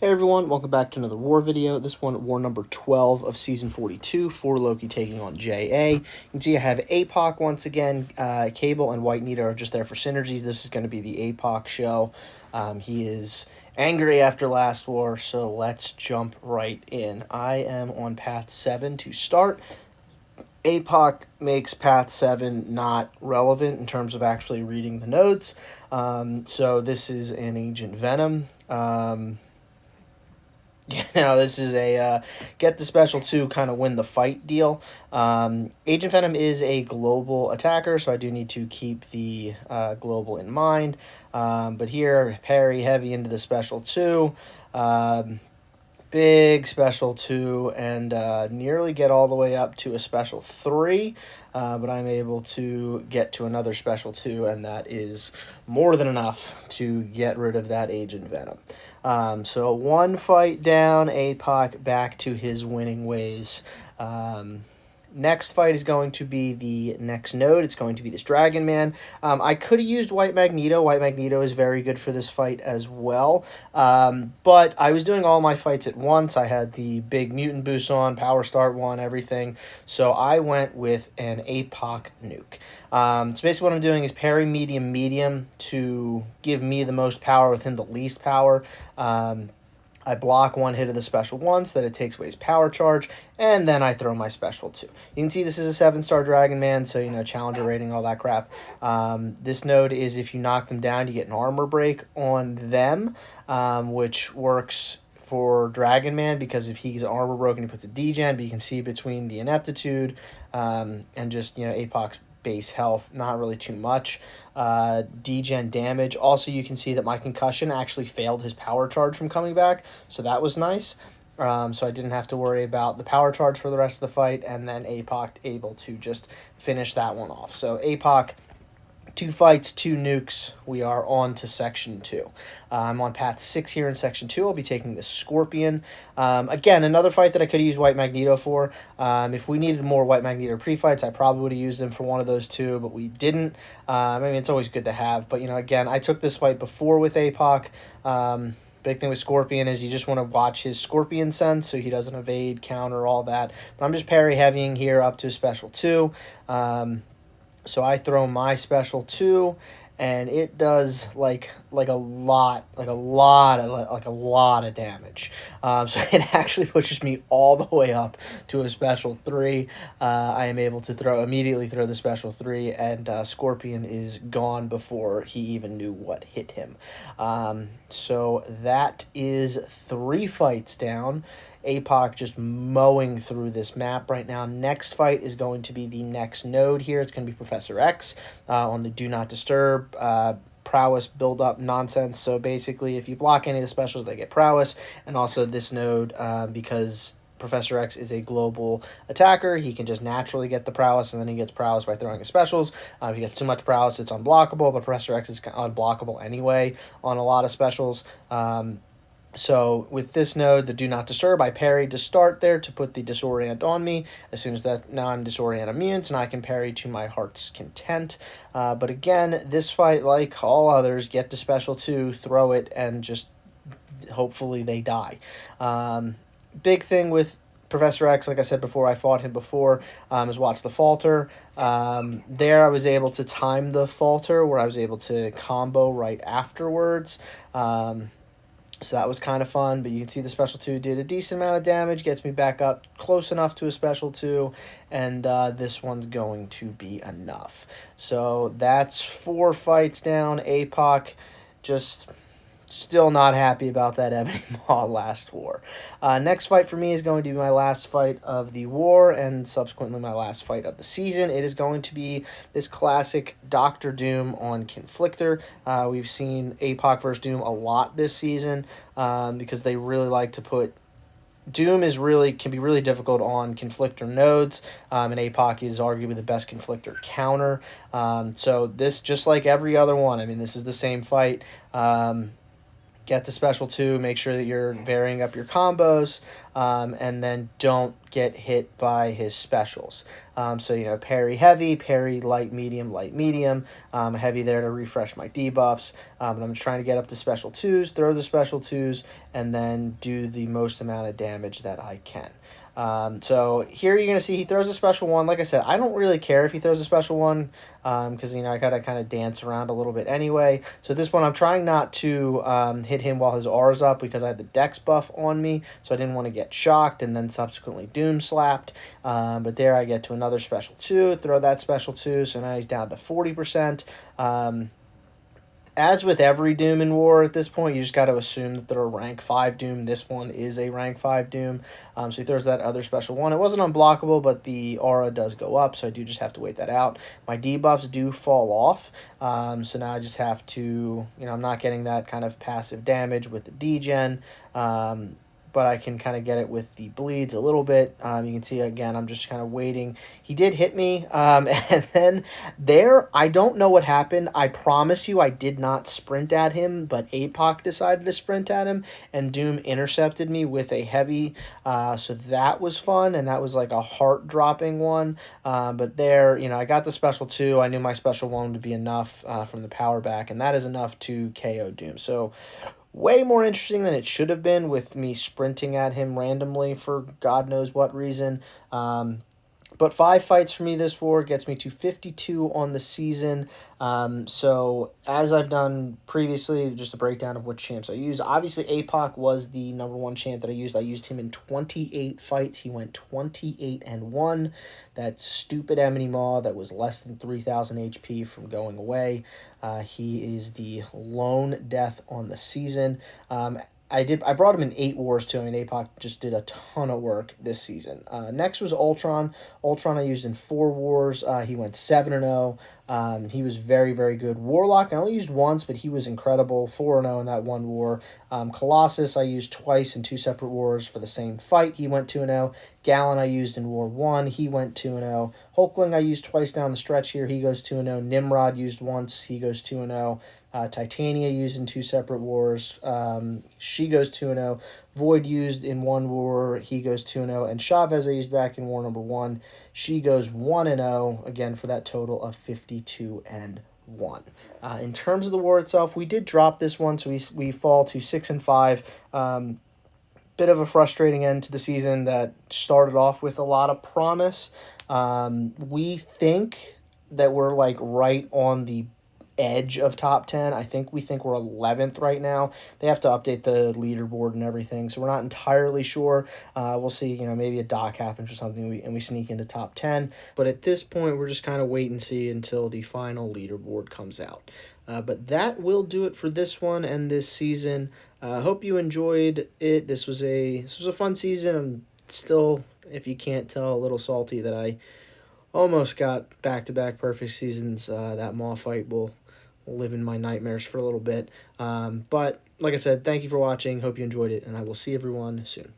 Hey everyone, welcome back to another war video. This one, war number 12 of season 42 for Loki taking on JA. You can see I have Apoc once again. Cable and White Nita are just there for synergies. This is going to be the Apoc show. He is angry after last war, so let's jump right in. I am on path 7 to start. Apoc makes path 7 not relevant in terms of actually reading the nodes. So this is an Agent Venom. This is a get the special 2, kind of win the fight deal. Agent Venom is a global attacker, so I do need to keep the global in mind. But here, parry heavy into the special 2. Big special 2, and nearly get all the way up to a special 3. But I'm able to get to another special 2, and that is more than enough to get rid of that Agent Venom. So one fight down, Apoc back to his winning ways. Next fight is going to be the next node. It's going to be this Dragon Man. I could have used White Magneto. White Magneto is very good for this fight as well. But I was doing all my fights at once. I had the big mutant boost on, power start one, everything. So I went with an Apoc nuke. So basically what I'm doing is parry medium medium to give me the most power with him the least power. I block one hit of the special once, then it takes away his power charge, and then I throw my special 2. You can see this is a 7-star Dragon Man, so, challenger rating, all that crap. This node is if you knock them down, you get an armor break on them, which works for Dragon Man, because if he's armor broken, he puts a degen, but you can see between the ineptitude and just, Apoc's base health, not really too much. Degen damage. Also, you can see that my concussion actually failed his power charge from coming back, so that was nice. So I didn't have to worry about the power charge for the rest of the fight, and then Apoc able to just finish that one off. So Apoc, 2 fights, 2 nukes. We are on to Section 2. I'm on path 6 here in Section 2. I'll be taking the Scorpion. Again, another fight that I could use White Magneto for. If we needed more White Magneto pre-fights, I probably would have used him for one of those 2, but we didn't. It's always good to have. But, again, I took this fight before with Apoc. Big thing with Scorpion is you just want to watch his Scorpion sense so he doesn't evade, counter, all that. But I'm just parry heavying here up to a special 2. So I throw my special 2, and it does like a lot of damage. So it actually pushes me all the way up to a special 3. I am able to immediately throw the special 3, and Scorpion is gone before he even knew what hit him. So that is 3 fights down. Apoc just mowing through this map right now. Next fight is going to be the next node here. It's going to be Professor X on the Do Not Disturb prowess build-up nonsense. So basically, if you block any of the specials, they get prowess. And also this node, because Professor X is a global attacker, he can just naturally get the prowess, and then he gets prowess by throwing his specials. If he gets too much prowess, it's unblockable, but Professor X is unblockable anyway on a lot of specials. So with this node, the Do Not Disturb, I parried to start there to put the Disorient on me. As soon as that, now I'm Disorient immune, so now I can parry to my heart's content. But again, this fight, like all others, get to special 2, throw it, and just hopefully they die. Big thing with Professor X, like I said before, I fought him before, is watch the falter. There I was able to time the falter, where I was able to combo right afterwards. So that was kind of fun, but you can see the special 2 did a decent amount of damage, gets me back up close enough to a special 2, and this one's going to be enough. So that's 4 fights down. Apoc just still not happy about that Ebony Maw last war. Next fight for me is going to be my last fight of the war, and subsequently my last fight of the season. It is going to be this classic Doctor Doom on Conflictor. We've seen Apoc vs. Doom a lot this season, because they really like to put... Doom can be really difficult on Conflictor nodes, and Apoc is arguably the best Conflictor counter. So this, just like every other one, this is the same fight. Get the special 2, make sure that you're varying up your combos, and then don't get hit by his specials. So, parry heavy, parry light, medium, heavy there to refresh my debuffs. And I'm trying to get up to special 2s, throw the special 2s, and then do the most amount of damage that I can. So here you're going to see he throws a special 1. Like I said, I don't really care if he throws a special 1 because, I got to kind of dance around a little bit anyway. So this one, I'm trying not to hit him while his R's up because I had the Dex buff on me, so I didn't want to get shocked and then subsequently Doom slapped. But there I get to another special 2, throw that special 2, so now he's down to 40%. As with every Doom in War at this point, you just got to assume that they're a rank 5 Doom. This one is a rank 5 Doom. So he throws that other special 1. It wasn't unblockable, but the aura does go up, so I do just have to wait that out. My debuffs do fall off, so now I just have to, I'm not getting that kind of passive damage with the degen. But I can kind of get it with the bleeds a little bit. You can see, again, I'm just kind of waiting. He did hit me, and then there, I don't know what happened. I promise you I did not sprint at him, but Apoc decided to sprint at him, and Doom intercepted me with a heavy, so that was fun, and that was like a heart-dropping one. But there, I got the special 2. I knew my special 1 would be enough from the power back, and that is enough to KO Doom. So way more interesting than it should have been with me sprinting at him randomly for God knows what reason. But 5 fights for me this war gets me to 52 on the season. So as I've done previously, just a breakdown of which champs I use. Obviously, Apoc was the number 1 champ that I used. I used him in 28 fights. He went 28-1. That stupid Emily Maw that was less than 3,000 HP from going away. He is the lone death on the season. I brought him in 8 wars too. Apoc just did a ton of work this season. Next was Ultron. Ultron I used in 4 wars. He went 7-0. He was very, very good. Warlock I only used once, but he was incredible. 4-0 in that 1 war. Colossus I used twice in 2 separate wars for the same fight. He went 2-0. Gallon I used in War 1. He went 2-0. Hulkling I used twice down the stretch here. He goes 2-0. Nimrod used once. He goes 2-0. Titania used in 2 separate wars. She goes 2-0. Void used in 1 war. He goes 2-0. And Chavez I used back in war number 1. She goes 1-0, again, for that total of 52-1. In terms of the war itself, we did drop this one, so we fall to 6-5. Bit of a frustrating end to the season that started off with a lot of promise. We think that we're like right on the edge of top 10. We think we're 11th right now. They have to update the leaderboard and everything, so we're not entirely sure. We'll see, maybe a dock happens or something and we sneak into top 10. But at this point, we're just kind of wait and see until the final leaderboard comes out. But that will do it for this one and this season. Hope you enjoyed it. This was a fun season. I'm still, if you can't tell, a little salty that I almost got back-to-back perfect seasons. That Maw fight will live in my nightmares for a little bit. But like I said, thank you for watching. Hope you enjoyed it, and I will see everyone soon.